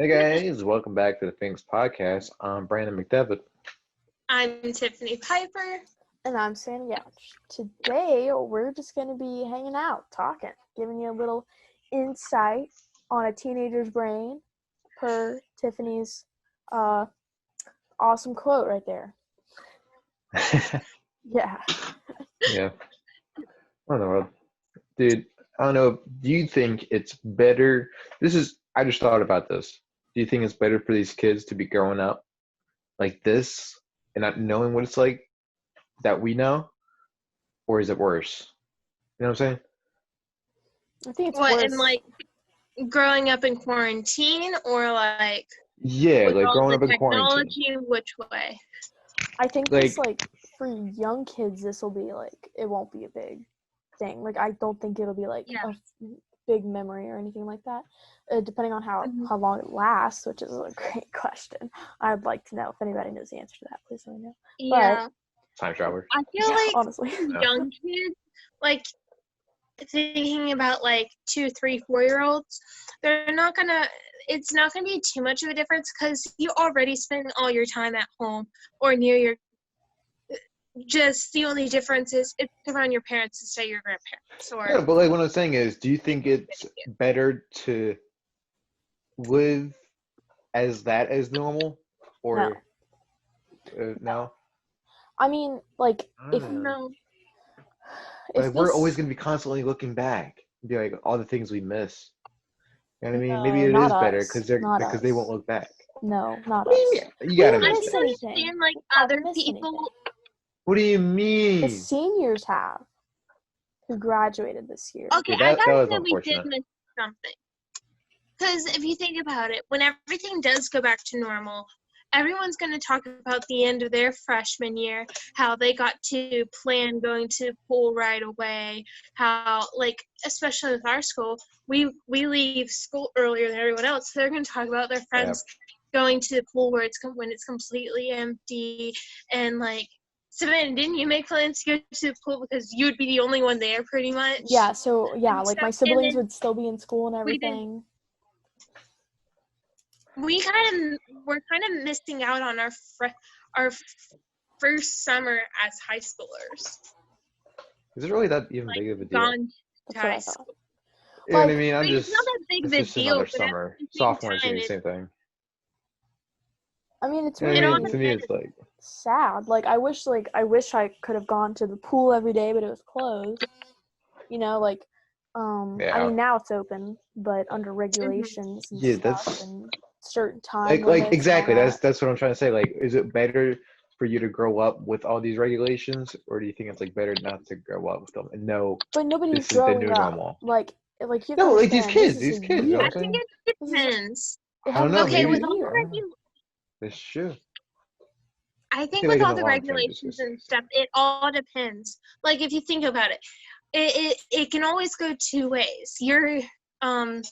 Hey guys, welcome back to the Things Podcast. I'm Brandon McDevitt. I'm Tiffany Piper. And I'm Sam Gouch. Today, we're just going to be hanging out, talking, giving you a little insight on a teenager's brain per Tiffany's awesome quote right there. Yeah. Yeah. I don't know, dude. I don't know. Do you think it's better? I just thought about this. Do you think it's better for these kids to be growing up like this and not knowing what it's like that we know? Or is it worse? You know what I'm saying? I think it's What, worse. and like growing up in quarantine or like Yeah, with like all growing the up in quarantine. technology, which way? I think like- this, for young kids, this will be, it won't be a big thing. I don't think it'll be, a big memory or anything like that. Depending on how long it lasts, which is a great question. I'd like to know if anybody knows the answer to that. Please let me know. Yeah. Time traveler. I feel like honestly, young kids, like thinking about like 2, 3, 4-year-olds, it's not gonna be too much of a difference because you already spend all your time at home or near your. Just the only difference is it's around your parents instead of your grandparents. Yeah, but what I'm saying is, do you think it's better to live as normal, or no? I mean, if No. We're always going to be constantly looking back and be like all the things we miss. You know what I mean? No, Maybe it not is better us. because they won't look back. No, not What do us. you mean? You gotta We miss miss that. anything. Understand like We haven't other missed people. anything. What do you mean? The seniors have, who graduated this year. Okay, Yeah, I that gotta was say we did unfortunate. miss something. Because if you think about it, when everything does go back to normal, everyone's going to talk about the end of their freshman year, how they got to plan going to pool right away, how, especially with our school, we leave school earlier than everyone else, so they're going to talk about their friends going to the pool when it's completely empty, and, Savannah, didn't you make plans to go to the pool because you would be the only one there pretty much? Yeah, so, my siblings then would still be in school and everything. We're kind of missing out on our first summer as high schoolers. Is it really that even big of a deal? Gone to That's what I high thought. school. You know what I mean? It's not that big of a It's just deal, another but at summer. the same Sophomores time, do the same thing. I mean, it's You know what really I mean? To me, it's like sad. I wish I could have gone to the pool every day, but it was closed. I mean, now it's open, but under regulations and stuff and certain time limits. Exactly. That's what I'm trying to say. Is it better for you to grow up with all these regulations, or do you think it's better not to grow up with them and know But nobody's this is the growing new up. normal? You have to No, understand, these kids. You know what I I'm think saying? it depends. It I don't know. hasn't Okay, been with a all the year. That's true. I think feel with like all in the the long term, regulations and stuff, it all depends. If you think about it, it can always go two ways. You're gonna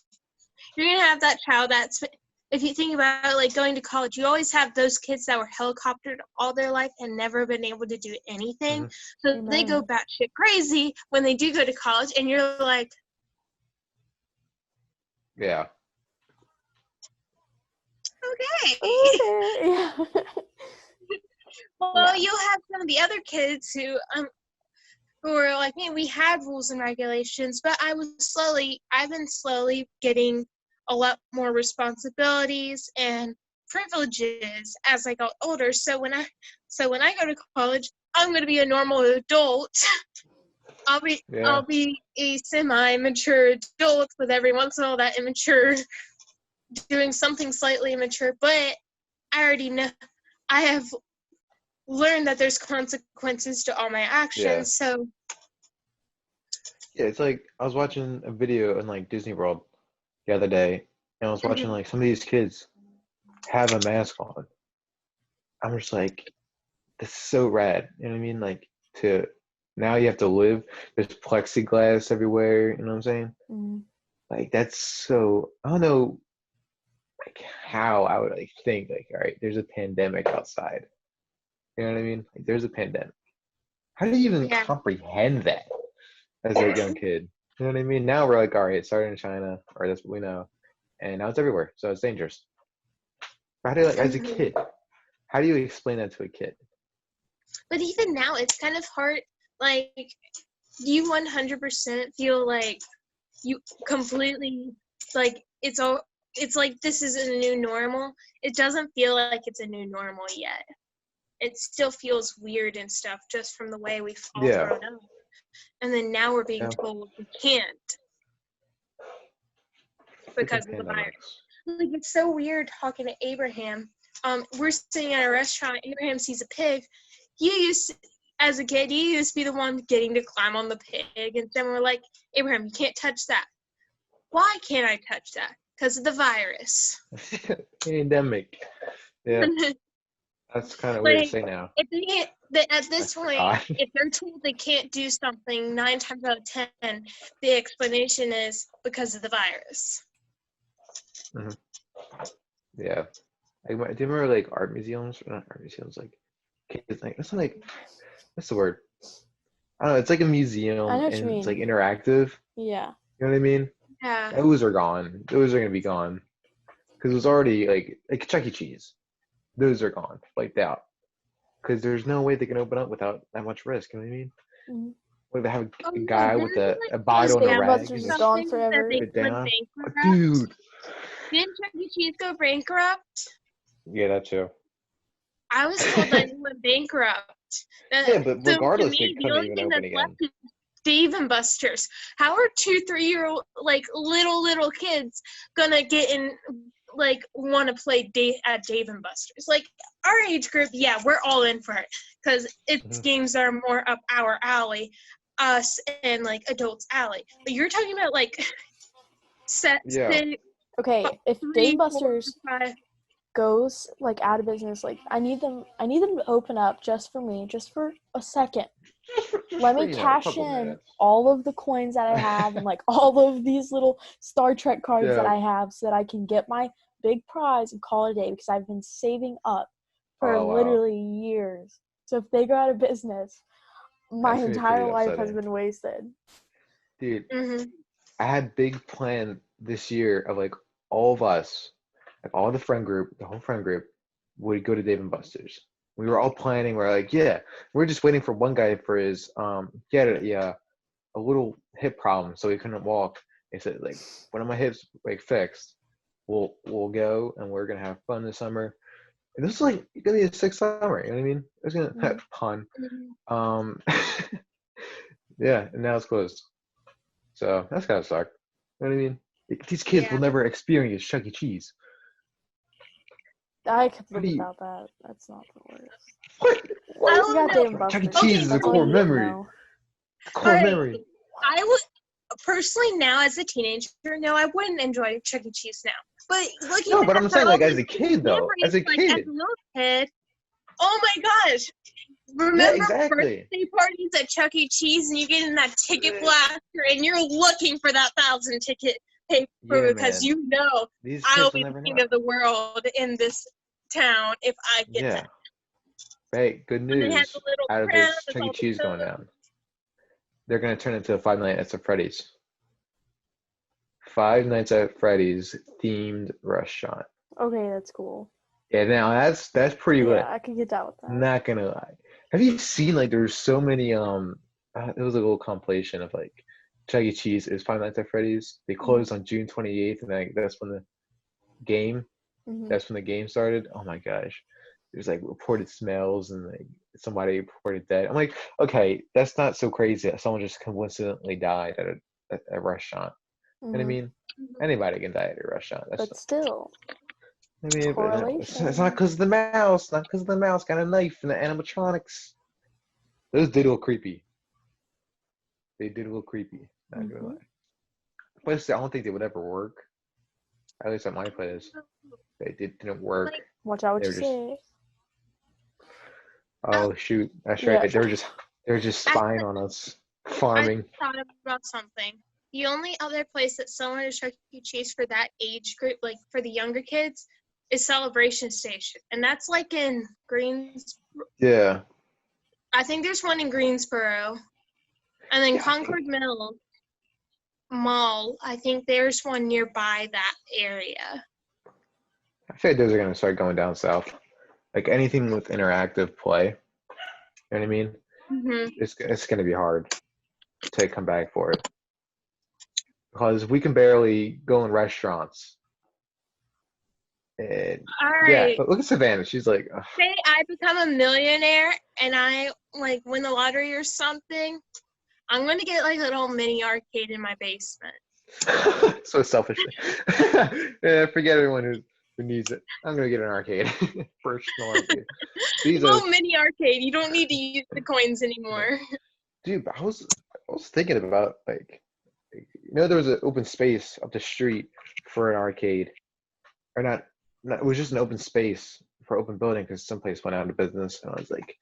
have that child that's, if you think about it, going to college, you always have those kids that were helicoptered all their life and never been able to do anything. Mm-hmm. So they go batshit crazy when they do go to college, and you're like, yeah. Okay. Yeah. Well, you'll have some of the other kids who are like me. We had rules and regulations, but I've been slowly getting a lot more responsibilities and privileges as I got older. So when I go to college, I'm going to be a normal adult. I'll be a semi-mature adult with every once in a while that immature, doing something slightly immature, but I already know, I have learned that there's consequences to all my actions, so. Yeah, it's I was watching a video in Disney World the other day, and I was watching some of these kids have a mask on. I'm just like, that's so rad. You know what I mean? Now you have to live, there's plexiglass everywhere, you know what I'm saying? Mm-hmm. That's so, I don't know how I would think all right, there's a pandemic outside. You know what I mean? There's a pandemic. How do you even comprehend that as a young kid? You know what I mean? Now we're all right, it started in China, or that's what we know, and now it's everywhere, so it's dangerous. How do you, like, as a kid, how do you explain that to a kid? But even now, it's kind of hard. Like, you 100% feel like you completely, like, it's like this is a new normal. It doesn't feel like it's a new normal yet. It still feels weird and stuff just from the way we've all grown up. And then now we're being told we can't because of the virus. Like, it's so weird talking to Abraham. We're sitting at a restaurant. Abraham sees a pig. As a kid, you used to be the one getting to climb on the pig. And then we're like, Abraham, you can't touch that. Why can't I touch that? Because of the virus. Pandemic. Yeah. That's kind of weird to say now. At this point, if they're told they can't do something 9 times out of 10, the explanation is because of the virus. Mm-hmm. Yeah. Do you remember like art museums? Or not art museums, like kids like it's like what's the word? I don't know, it's like a museum and it's like interactive. Yeah. You know what I mean? Yeah. Those are gone. Those are gonna be gone. Because it was already like Chuck E. Cheese. Those are gone, wiped out. Because there's no way they can open up without that much risk. You know what I mean? Mm-hmm. Like they have a guy with a bottle and a rag. Is gone forever. Dude. Didn't Chuck E. Cheese go bankrupt? Yeah, that too. I was told that he went bankrupt. Yeah, but regardless, they couldn't even open again. Dave and Buster's. How are 2-3-year-old like little kids gonna get in? Like, want to play at Dave and Buster's. Like, our age group, yeah, we're all in for it because it's games that are more up our alley, us and like adults' alley. But you're talking about like okay, if Dave and Buster's goes like out of business, like I need them to open up just for me, just for a second. Let me cash in all of the coins that I have and like all of these little Star Trek cards that I have so that I can get my big prize and call it a day because I've been saving up for literally years. So if they go out of business, my entire life has been wasted. Dude, I had big plan this year of like all of us, like all the whole friend group would go to Dave and Buster's. We were all planning. We're like, yeah, we're just waiting for one guy for his he had a little hip problem, so he couldn't walk. He said, like, when my hips like fixed, we'll go and we're gonna have fun this summer. And this is like gonna be a sick summer. You know what I mean? It was gonna have fun. Yeah, and now it's closed. So that's gotta suck. You know what I mean? These kids will never experience Chuck E. Cheese. I could live without that. That's not the worst. What? Chuck E. Cheese is a core memory. Core memory. I would personally now as a teenager, no, I wouldn't enjoy Chuck E. Cheese now. But but I'm saying like as a kid though. As a kid. As a little kid. Oh my gosh. Remember birthday parties at Chuck E. Cheese and you get in that ticket blaster and you're looking for that 1,000 ticket paper because you know I'll be the king of the world in this town if I get that. Right, good news out of this Chuck E. Cheese going down. They're going to turn into a Five Nights at Freddy's. Five Nights at Freddy's themed restaurant. Okay, that's cool. Yeah, now that's pretty lit. Yeah, I could get down with that. Not gonna lie. Have you seen like there's so many it was a little compilation of like Chuck E. Cheese is Five Nights at Freddy's. They closed on June 28th, and that's when the game. That's when the game started. Oh my gosh, there's like reported smells and like somebody reported dead. I'm like, okay, that's not so crazy that someone just coincidentally died at a restaurant. You know what I mean? Anybody can die at a restaurant. But still. I mean, it's not because of the mouse. Not because of the mouse got a knife and the animatronics. Those did look creepy. They did look creepy. Not gonna lie. But I don't think they would ever work. At least at my place, they didn't work. Watch out what you say. Oh shoot! That's right. They were just spying on us, farming. I thought about something. The only other place that's similar to Chuck E. Cheese for that age group, like for the younger kids, is Celebration Station, and that's like in Greensboro. Yeah. I think there's one in Greensboro, and then Concord Mill Mall. I think there's one nearby that area. I feel like those are gonna start going down south. Like anything with interactive play. You know what I mean? Mm-hmm. It's gonna be hard to come back for it because we can barely go in restaurants. And All yeah, right. but look at Savannah. She's like, ugh. Say I become a millionaire and I like win the lottery or something. I'm gonna get like a little mini arcade in my basement. So selfish. Yeah, forget everyone who needs it. I'm gonna get an arcade, personal arcade. These are, Little mini arcade. You don't need to use the coins anymore. dude. But I was thinking about like, there was an open space up the street for an arcade, or not. It was just an open space for open building because someplace went out of business, and I was like,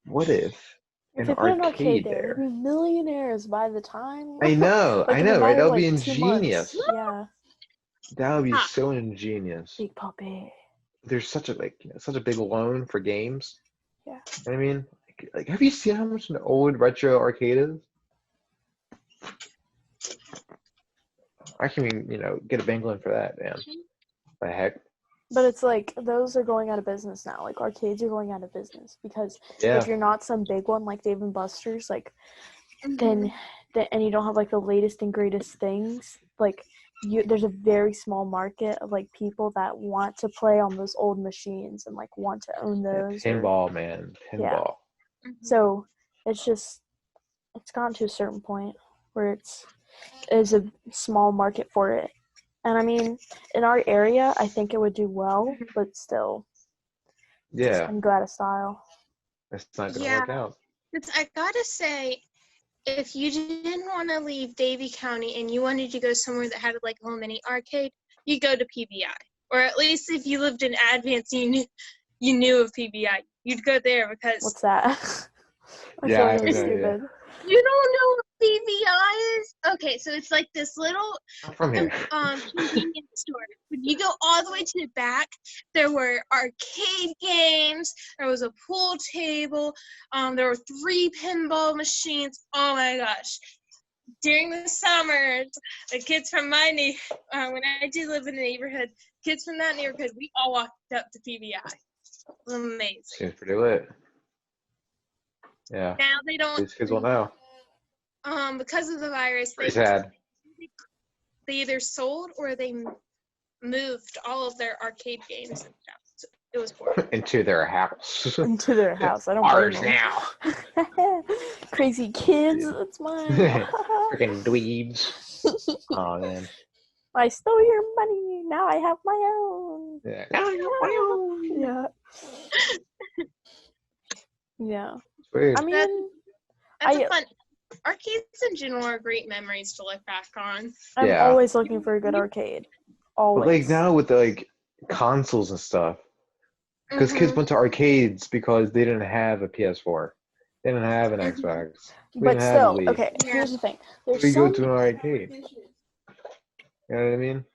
what if If an they put an arcade arcade there, we'd be millionaires by the time. I know, like in a right? matter That of would be like 2 months. ingenious. Yeah. That would be Huh. so ingenious. Big puppy. There's such a such a big loan for games. Yeah. You know what I mean? Like, have you seen how much an old retro arcade is? I can, get a Bangling for that, man. The heck? But it's like those are going out of business now. Like arcades are going out of business because Yeah. if you're not some big one like Dave and Buster's, like Mm-hmm. then and you don't have like the latest and greatest things, like there's a very small market of like people that want to play on those old machines and like want to own those. Pinball, man. Pinball. So it's gotten to a certain point where there's a small market for it. And I mean, in our area, I think it would do well, but still, Yeah. and go out of style. It's not going to work out. I gotta say, if you didn't want to leave Davie County and you wanted to go somewhere that had like a little mini arcade, you go to PBI. Or at least if you lived in Advance, you knew of PBI, you'd go there because. What's that? I Yeah, feel I like have I'm no idea. stupid. You don't know what PBI is? Okay, so it's like this little I'm from here. convenience store. When you go all the way to the back, there were arcade games, there was a pool table, there were 3 pinball machines. Oh my gosh. During the summers, the kids from my when I did live in the neighborhood, kids from that neighborhood, we all walked up to PBI. It was amazing. Seems pretty lit. Yeah. Now they don't. These kids will know. Because of the virus, Pretty sad. they either sold or they moved all of their arcade games and stuff. So it was horrible. Into their house. Into their house. I don't Ours blame them. now. Crazy kids. That's mine. Freaking dweebs. Oh man. I stole your money. Now I have my own. Yeah. Now you have my own. Yeah. Yeah. It's weird. I mean, That's a fun. Arcades in general are great memories to look back on. I'm Yeah. always looking for a good arcade. Always. But like now with the consoles and stuff, because kids went to arcades because they didn't have a PS4, they didn't have an Xbox. We But didn't have still, a Wii. okay, here's the thing. There's We go some, to an arcade. You know what I mean?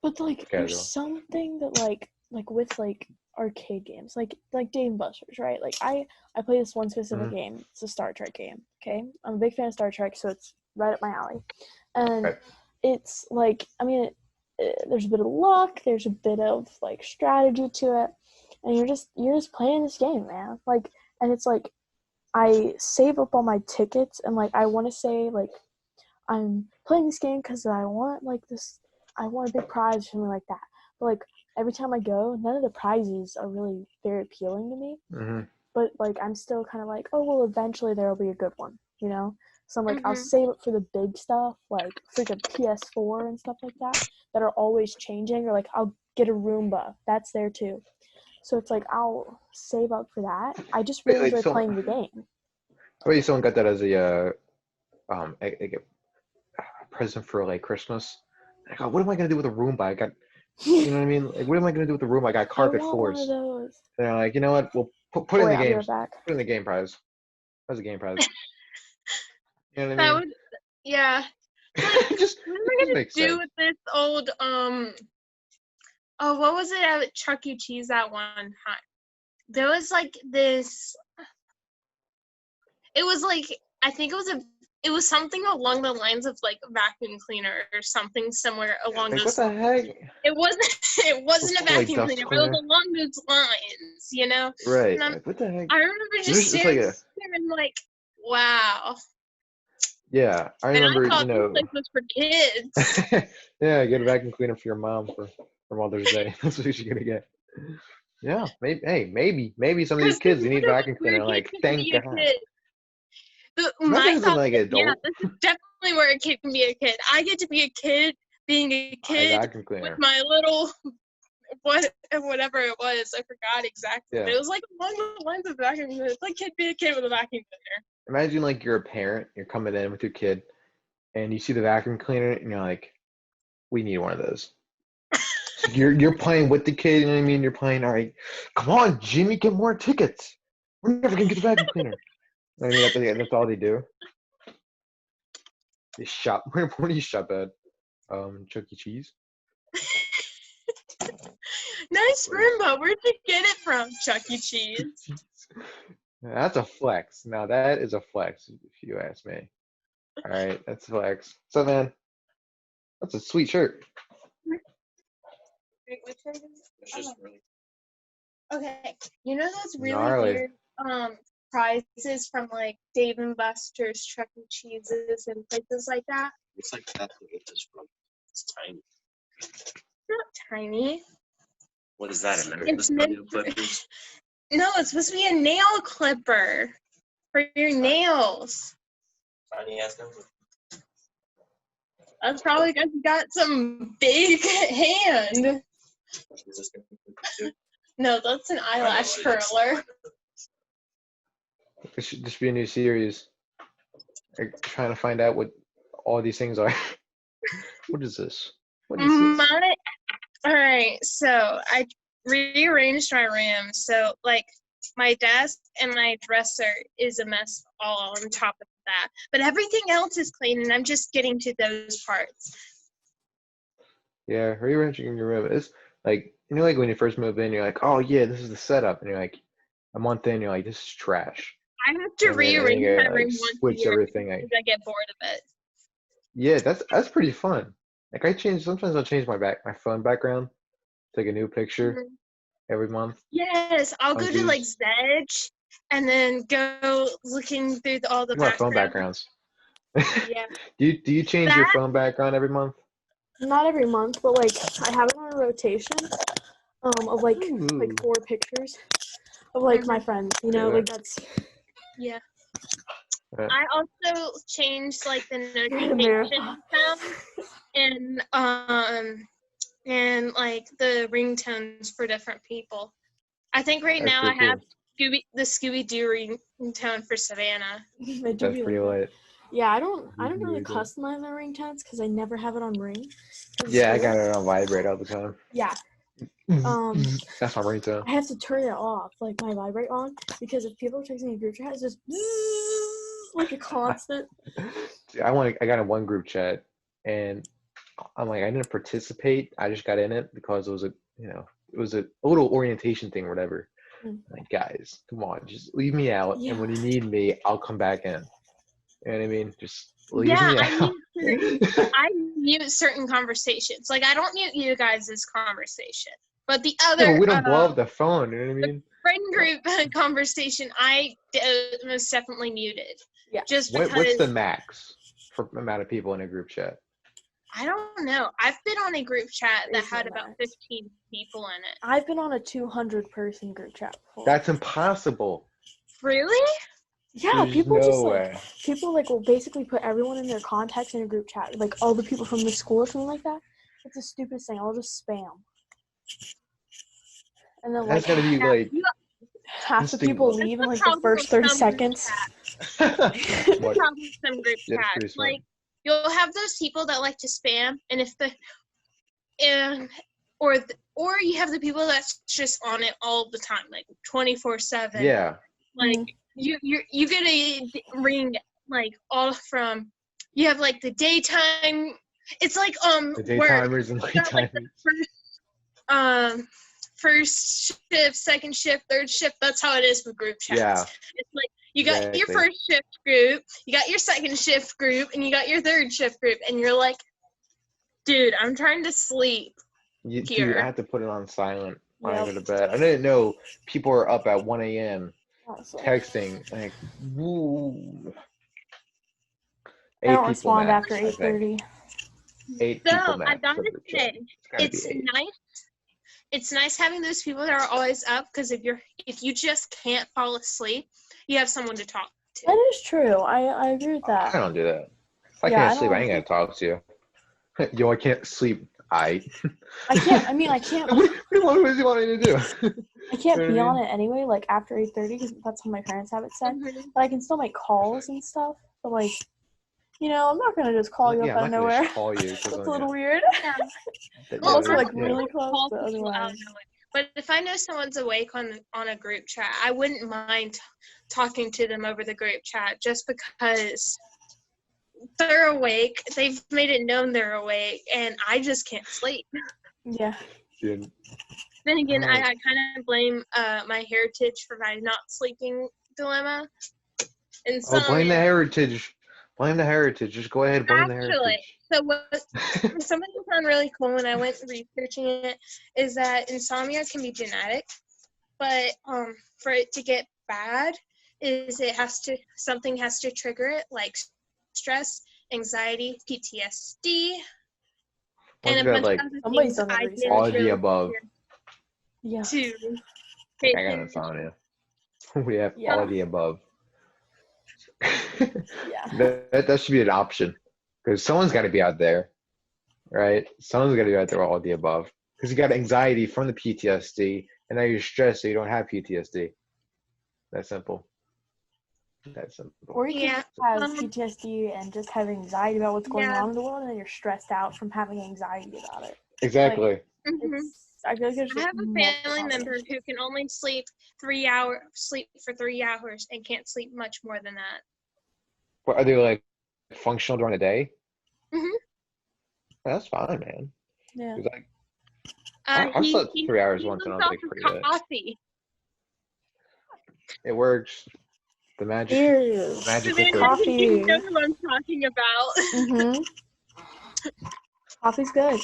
but like Casual. there's something that like with like arcade games, like Dave and Buster's, right? Like I play this one specific game. It's a Star Trek game. Okay, I'm a big fan of Star Trek, so it's right up my alley. And Right. it's like, I mean, there's a bit of luck, there's a bit of like strategy to it, and you're just playing this game, man. Like, and it's like I save up all my tickets, and like I want to say like I'm playing this game because I want a big prize or something like that. But like every time I go, none of the prizes are really very appealing to me. Mm-hmm. But like I'm still kind of like, oh well, eventually there will be a good one, you know. So I'm like, I'll save it for the big stuff, like freaking PS4 and stuff like that are always changing. Or like I'll get a Roomba, that's there too. So it's like I'll save up for that. I just really enjoy playing the game. Maybe someone got that as a present for like Christmas. Like, oh, what am I gonna do with a Roomba? I got, you know what I mean? Like, what am I gonna do with the Roomba? I got carpet floors. One of those. And they're like, you know what? We'll put in the I'll be game. right back. Put in the game prize. That's a game prize. You know what I That mean? would, yeah. Just What am I gonna makes do sense. with this old Oh, what was it at Chuck E. Cheese that one time? There was like this. It was like, I think it it was something along the lines of like vacuum cleaner or something similar along Like, those what the lines. heck? It wasn't a Like vacuum dust cleaner, but cleaner? it was along those lines, you know? Right. And Like, what the heck? I remember just It's staring like and like, wow. yeah, I And I remember, thought this place was for kids. yeah, get a vacuum cleaner for your mom for Mother's Day. That's what you're gonna get. Yeah, maybe. Hey, maybe some of these kids they need vacuum cleaner. Like, thank God. My Nothing's thought like was, an yeah, adult. this is definitely where a kid can be a kid. I get to be a kid, being a I kid vacuum with cleaner. my little whatever it was. I forgot exactly. Yeah. But it was like along the lines of vacuum cleaner. It's like be a kid with a vacuum cleaner. Imagine like you're a parent, you're coming in with your kid, and you see the vacuum cleaner, and you're like, "We need one of those." So you're playing with the kid, you know what I mean? You're playing, all right, come on, Jimmy, get more tickets. We're never gonna get the vacuum cleaner. You know what I mean, that's all they do. They shop. Where do you shop at? Chuck E. Cheese. Nice Roomba. Where'd you get it from, Chuck E. Cheese? That's a flex. Now that is a flex, if you ask me. All right, that's a flex. So man, that's a sweet shirt. Wait, which one is it? It's just really... Okay, you know those really Gnarly. weird prizes from like Dave and Buster's, Chuck E. Cheese's, and places like that? Looks like that's what it is from. It's tiny. Not tiny. What is that? It's meant for... No, it's supposed to be a nail clipper for your nails. Tiny ass number. That's probably because you got some big hand. Is this gonna be No, that's an eyelash curler. It should just be a new series. Like, trying to find out what all these things are. What is this? What is this? All right, so I rearranged my room. So, like, my desk and my dresser is a mess all on top of that. But everything else is clean, and I'm just getting to those parts. Yeah, rearranging your room is like, you know, like when you first move in, you're like, oh yeah, this is the setup, and you're like, a month in, you're like, this is trash. I have to And then rearrange you my gotta, room like, once a switch year everything. because I get bored of it. Yeah, that's pretty fun. Like sometimes I'll change my phone background, take a new picture every month. Yes, I'll go to like Juice. Zedge and then go looking through all the Think about phone backgrounds. backgrounds. Yeah. Do you change your phone background every month? Not every month, but like I have it on a rotation of like 4 pictures of like my friends. You know, like that's. Yeah. Yeah. I also changed like the notification sound and like the ringtones for different people. I think right That's now I pretty have the Scooby-Doo ringtone for Savannah. That's pretty lit. Yeah, I don't really customize my ringtones because I never have it on ring. Yeah, I got it on vibrate all the time. Yeah. That's my ringtone. I have to turn it off, like my vibrate on, because if people are texting a group chat, it's just like a constant. I got in one group chat, and I'm like, I didn't participate. I just got in it because it was a little orientation thing or whatever. Like, guys, come on, just leave me out, and when you need me, I'll come back in. You know what I mean? Just leave me out. I mute certain conversations. Like, I don't mute you guys' conversation. But the other... Yeah, we don't blow up the phone, you know what I mean? Friend group conversation, I most definitely muted. Yeah. Just because... What's the max for amount of people in a group chat? I don't know. I've been on a group chat that had about 15 people in it. I've been on a 200-person group chat before. That's impossible. Really? Yeah, There's people no just way. like people like will basically put everyone in their contacts in a group chat, like all the people from the school or something like that. It's the stupidest thing. I'll just spam. And then That's like gotta be like half the people leave in like the first 30 seconds. Problem with some group chats. Like you'll have those people that like to spam, and if or you have the people that's just on it all the time, like 24/7. Yeah. Like you get a ring like all from. You have like the daytime. It's like the daytimers and nighttime. Like first shift, second shift, third shift. That's how it is with group chats. Yeah. It's like You got your Exactly. first shift group, you got your second shift group, and you got your third shift group, and you're like, dude, I'm trying to sleep Dude, I here. have to put it on silent when I Yep. go to bed. I didn't know people are up at 1 a.m. Honestly. texting like, woo. I don't people respond max, after I think. 8:30. 8 So people I max. gotta of the chat. say, gotta it's be 8. nice. It's nice having those people that are always up, because if you just can't fall asleep, you have someone to talk That to. is true. I agree with that. I don't do that. If I Yeah, can't I sleep, I don't- ain't gonna talk to you. Yo, I can't sleep. I can't. I mean, I can't. What do you want me to do? I can't You know be what I on mean? it anyway. Like after 8:30, because that's when my parents have it set. Mhm. But I can still make calls and stuff. But like, I'm not gonna just call you Yeah, up I'm out of not gonna nowhere. just call you. That's a little weird. Yeah. Unless we're I like don't really close, call but people out otherwise. of nowhere. But if I know someone's awake on a group chat, I wouldn't mind talking to them over the group chat, just because they're awake. They've made it known they're awake, and I just can't sleep. Yeah. Dude, Then again, Right. I kind of blame my heritage for my not sleeping dilemma. And oh, blame the insomnia. heritage. Blame the heritage. Just go ahead, blame the Actually, heritage. so something I found really cool when I went researching it is that insomnia can be genetic, but for it to get bad, is something has to trigger it, like stress, anxiety, PTSD, Once and you a got bunch like of other Somebody's things done the I research. didn't all of the really above, Yeah. to I pay got attention. insomnia. We have Yeah. all of the above. Yeah. that should be an option, because someone's got to be out there, right? Someone's got to be out there with all of the above, because you got anxiety from the PTSD, and now you're stressed, so you don't have PTSD. That's simple. That's simple. Or you Yeah, can have PTSD and just have anxiety about what's going Yeah. on in the world, and then you're stressed out from having anxiety about it. Exactly. Mhm. I feel like there's I just have a multiple family member combinations. who can only sleep for 3 hours and can't sleep much more than that. What, are they like functional during the day? Mhm. That's fine, man. Yeah. 'Cause, like, I slept 3 hours once, and I was lives like, off of pretty good. coffee. It works. The magic. Cheers. Magic So liquid. Coffee. you know who I'm talking about. Mhm. Coffee's good.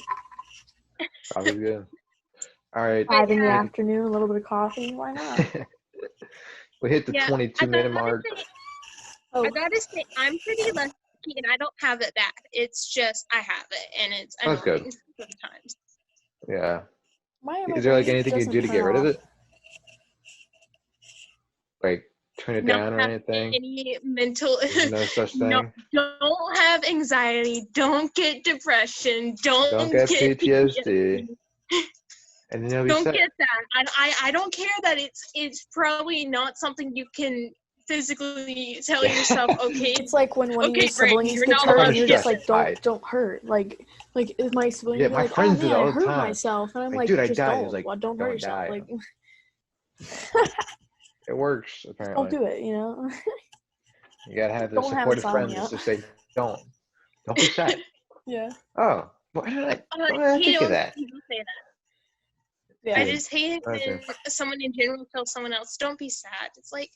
Probably good. All right. 5 in the yeah. afternoon, a little bit of coffee. Why not? We hit the Yeah, 22-minute mark. Oh, I gotta say, I'm pretty lucky, and I don't have it bad. It's just I have it, and it's That's good. annoying sometimes. Yeah. my Is there like brain anything you doesn't do to get turn rid of off. it? Like turn it Not down or have anything? any mental. There's no such thing. No, don't have anxiety. Don't get depression. Don't get PTSD. And then you'll be Don't set. get that. I don't care that it's probably not something you can physically tell yourself. Okay, It's like when one of Okay, your great, siblings you're gets not hurt allowed and you're to just like, stress. don't hurt. Like if my sibling Yeah, would be my like, friends oh do man, that I all the hurt time. myself, and I'm Like, like, dude, I just died. don't. It's like, Well, don't hurt don't yourself. die. Like, It works, don't apparently. do it. You know. You gotta have the Don't have supportive friends insomnia. to say, don't be sad. Yeah. Oh, why did I hate think it of when that? people say that. Yeah. I just hate it Okay. when someone in general tells someone else, "Don't be sad." It's like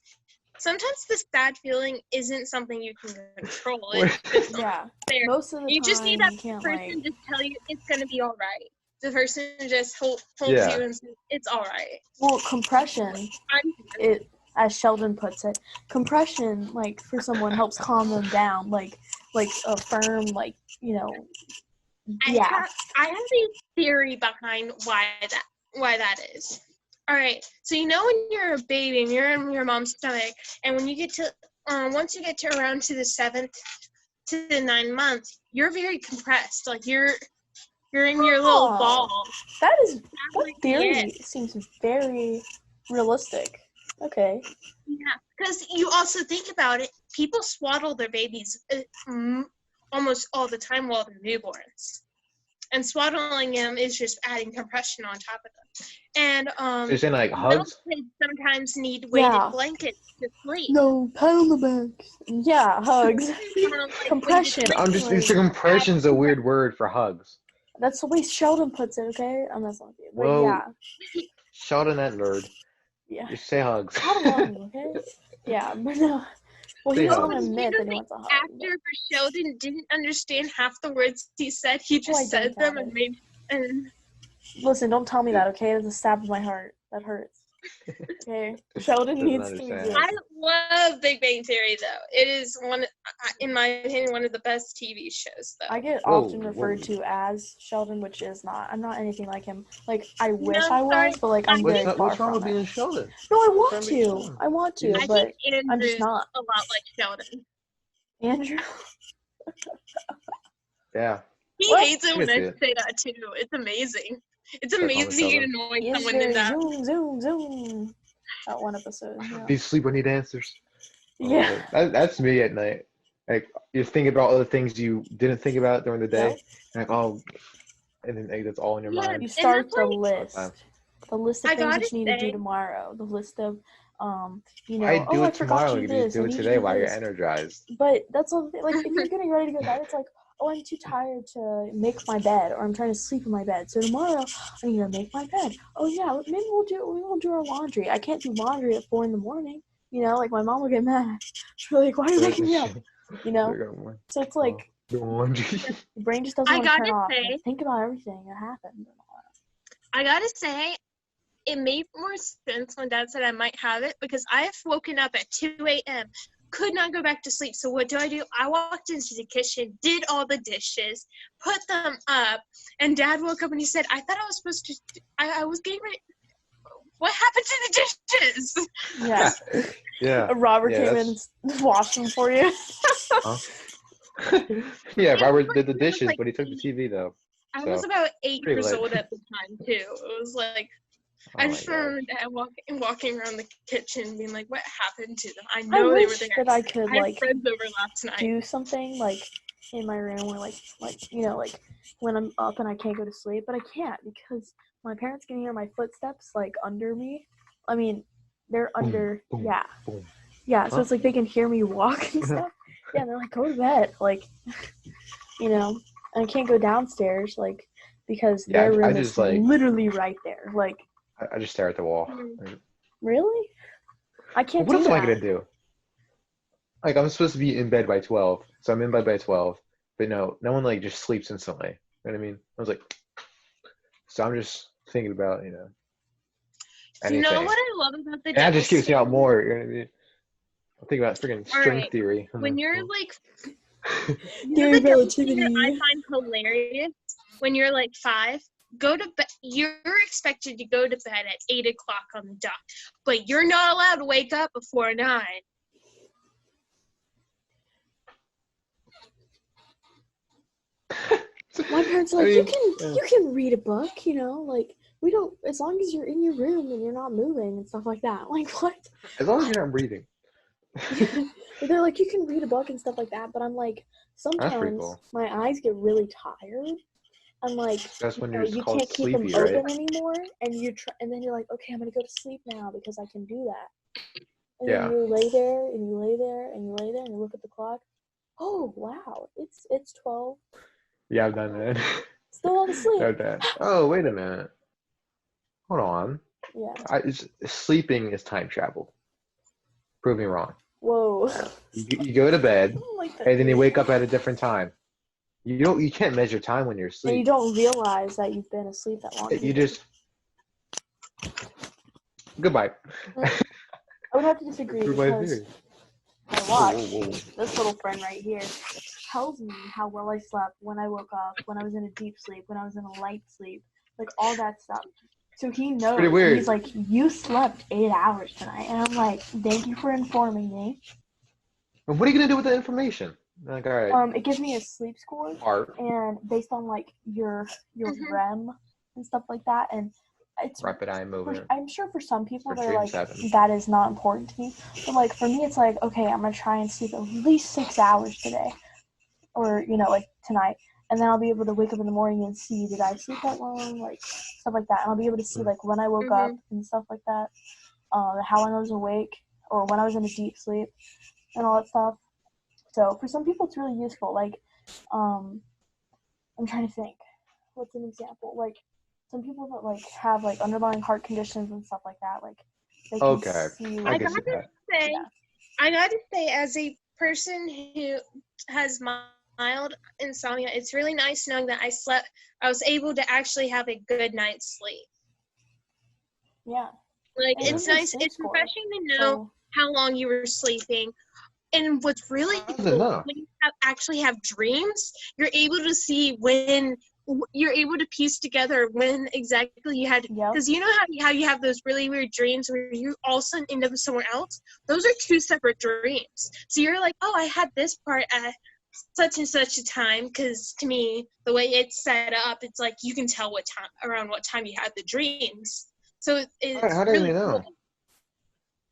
sometimes the sad feeling isn't something you can control. It's just Yeah. there. Most of the You time, just need that you can't person like. just tell you it's gonna be all right. The person just holds Yeah. you and says it's all right. Well, compression. I'm As Sheldon puts it, compression, like for someone, helps calm them down. Like a firm, like yeah. I have a theory behind why that is. All right, so when you're a baby and you're in your mom's stomach, and when you get to once you get to around to the 7th to the 9th month, you're very compressed. Like you're in your little Oh. ball. That Like, theory yeah. seems very realistic. Okay. Yeah, because you also think about it. People swaddle their babies almost all the time while they're newborns, and swaddling them is just adding compression on top of them. And So you're saying like hugs? kids sometimes need weighted Yeah. blankets to sleep. No, pat on the back. Yeah, hugs. Like, Compression. weighted I'm blankets. just compression's a weird word for hugs. That's the way Sheldon puts it. Okay, I'm messing with you, but Well, yeah, Sheldon, that nerd. yeah. Just say hugs. Not alone. Okay. Yeah, but no. Well, he They doesn't hug. admit You that know, he wants a hug. actor for Sheldon didn't understand half the words he said. He I just don't said them doubt and it. made. And Listen, don't tell me that, okay? It's a stab in my heart. That hurts. Okay, Sheldon Doesn't needs to be understand. good. I love Big Bang Theory though. It is in my opinion, one of the best TV shows though. I get Whoa, often referred whoa. to as Sheldon, which is not. I'm not anything like him. Like, I wish No, I sorry. was, but like I'm very far What's wrong from with it. being Sheldon? No, I What's want wrong with being to. Sheldon? I want You to, just- I but think I'm just Andrew's not. a lot like Sheldon. Andrew. Yeah. He What? hates it I when can I see it. say that too. It's amazing. It's Start calling amazing you Sheldon. annoying He is someone in very that. zoom, zoom, zoom. That one episode. Yeah. Do you sleep when you need answers? Yeah. That's me at night. Like you think about all the things you didn't think about during the day. Yep. Like oh, and then like, that's all in your Yeah, mind. You and start that's the like, list. Time. The list of I things that gotta you need to do say, tomorrow. The list of you know, Why do I it forgot tomorrow? to You do can just this. do I it need to today do while you're this. energized. But that's all. Like, if you're getting ready to go to bed, it's like, oh, I'm too tired to make my bed, or I'm trying to sleep in my bed. So tomorrow, I need to make my bed. Oh yeah, maybe we'll do our laundry. I can't do laundry at 4 a.m. You know, like my mom will get mad. She'll be like, why are you waking me up? You know. So it's like The laundry. your brain just doesn't I want to turn gotta off. say, And think about everything that happened. I gotta say, it made more sense when Dad said I might have it because I have woken up at 2 a.m. Could not go back to sleep. So what do? I walked into the kitchen, did all the dishes, put them up, and Dad woke up and he said, "I thought I was supposed to. I was getting ready. What happened to the dishes?" Yeah. Yeah. Robert Yeah, came in and washed them for you. Huh? Yeah, Robert did the was dishes, like but he took the TV though. I So, was about 8 pretty years late. old at the time too. It was like Oh I my just God. remember Dad walking around the kitchen, being like, "What happened to them?" I I know they were wish there. that I could I had like friends over last night. do something like in my room where like you know, like when I'm up and I can't go to sleep, but I can't because my parents can hear my footsteps like under me. I mean, they're under boom, yeah. boom. Yeah, so Huh? it's like they can hear me walk and stuff. Yeah, and they're like, go to bed, like you know, and I can't go downstairs like because Yeah, their I room just is like literally right there. Like, I just stare at the wall. Mhm. really? I can't What do else am I that. gonna do? Like I'm supposed to be in bed by 12, so I'm in bed by 12. But no one like just sleeps instantly. You know what I mean? I was like, so I'm just thinking about You know anything, what I love about the and that just keeps me out downstairs? more. You know what I mean? I'm thinking about freaking All string right. theory. I'm When like, you're well, like, Theory of the relativity. downstairs I find hilarious when you're like 5. Go to bed. You're expected to go to bed at 8 o'clock on the dot, but you're not allowed to wake up before 9. My parents are I like, mean, you can read a book, you know, like we don't as long as you're in your room and you're not moving and stuff like that. Like what? as long as you're not breathing. They're like, you can read a book and stuff like that, but I'm like, That's pretty sometimes cool. my eyes get really tired. I'm like, That's when you you're know, just you called can't keep them sleepy, open right? anymore, and and then you're like, okay, I'm gonna go to sleep now because I can do that. And Yeah. then you lay there and you lay there and you lay there and you look at the clock. Oh wow, it's 12. Yeah, I've done that. Still on sleep. I've done. Oh, wait a minute. Hold on. Yeah. Sleeping is time travel. Prove me wrong. Whoa. You go to bed, Like that. and then you wake up at a different time. You can't measure time when you're asleep. And you don't realize that you've been asleep that long. You just goodbye. I would have to disagree because my watch, this little friend right here, tells me how well I slept when I woke up, when I was in a deep sleep, when I was in a light sleep, like all that stuff. So he knows. Pretty weird. He's like, you slept 8 hours tonight, and I'm like, thank you for informing me. And what are you gonna do with that information? Like, all right. It gives me a sleep score, Art. and based on like your Mhm. REM and stuff like that, and it's Rapid eye movement. I'm sure for some people For they're Dream like 7. that is not important to me, but like for me it's like, okay, I'm gonna try and sleep at least 6 hours today, or you know, like tonight, and then I'll be able to wake up in the morning and see, did I sleep that long, like stuff like that, and I'll be able to see like when I woke up and stuff like that, how long I was awake or when I was in a deep sleep and all that stuff. So for some people it's really useful. Like I'm trying to think, what's an example? Like some people that like have like underlying heart conditions and stuff like that, like they can Okay. see I like, can see that. Say, Yeah. I gotta say, as a person who has mild insomnia, it's really nice knowing that I was able to actually have a good night's sleep. Yeah. Like, And it's it was a nice, sleep it's score, refreshing to know So how long you were sleeping. And what's really How does cool, it know? when you actually have dreams, you're able to see when you're able to piece together when exactly you had, Yep. because you know how you have those really weird dreams where you all of a sudden end up somewhere else? Those are two separate dreams. So you're like, oh, I had this part at such and such a time, because to me, the way it's set up, it's like you can tell around what time you had the dreams. So it's How do really you know? cool.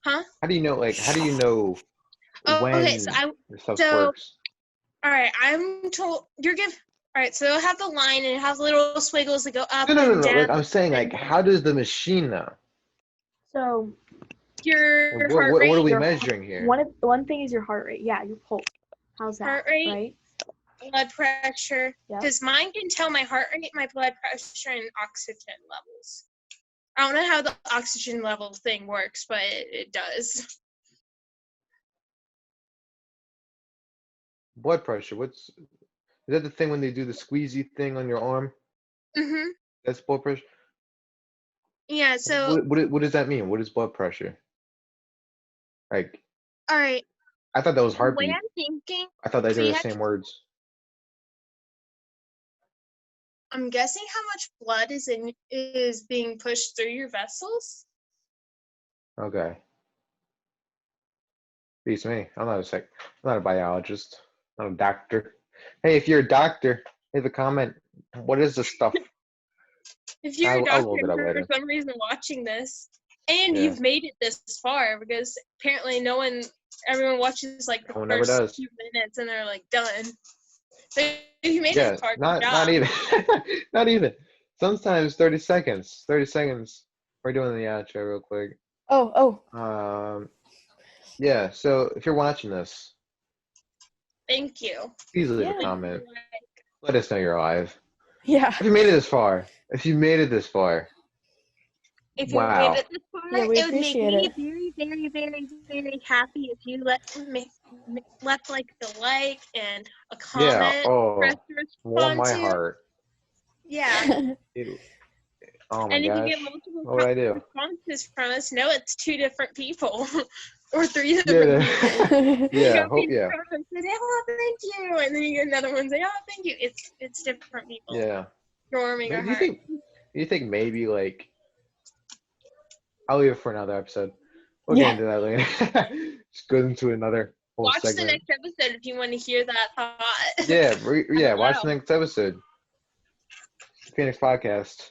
Huh? How do you know? Like, how do you know Oh, when okay, the stuff so works? all right, I'm told you're give. All right, so it'll have the line and it has little squiggles that go up No. and down. Like, I'm saying, like, how does the machine know? So Your Like, heart what are rate, we Your- measuring here? one thing is your heart rate. Yeah, your pulse. How's that? Heart rate. Right? blood pressure, Yep. because mine can tell my heart rate, my blood pressure, and oxygen levels. I don't know how the oxygen level thing works, but it does. Blood pressure. Is that the thing when they do the squeezy thing on your arm? Mhm. That's blood pressure. Yeah. So What does that mean? What is blood pressure? Like, all right. I thought that was The way heartbeat. I'm thinking, I thought they so were you the have same words. I'm guessing how much blood is being pushed through your vessels. Okay. Beats me. I'm not a biologist. I'm not a doctor. Hey, if you're a doctor, leave a comment. What is this stuff? If you're a I'll doctor look it and up you're later. for some reason watching this, and Yeah. you've made it this far, because apparently everyone watches like the No one ever first does. few minutes and they're like done. So if you made it Yeah, this far, good not job. even. Not even. Sometimes 30 seconds. 30 seconds. We're doing the outro real quick. Oh. Yeah, so if you're watching this, Thank you. please leave Yeah. a comment. Let us know you're alive. Yeah. If you made it this far. If you made it this far. If you Wow. made it this far, Yeah, we it would make appreciate me it. very, very, very, very happy if you left like the like and a Yeah. comment Oh, for us to warm respond my to. heart. Yeah. Oh my And if you gosh. get multiple What would I do? responses from us, know it's two different people or three Yeah. different people. You Yeah. got people Yeah. from say, oh, thank you, and then you get another one say, oh, thank you. It's different people. Yeah. Warming our Do heart. you think maybe like I'll leave it for another episode. We'll Yeah. get into that later. Just go into another whole Watch segment. the next episode if you want to hear that thought. Yeah, watch Wow. the next episode. Phoenix Podcast.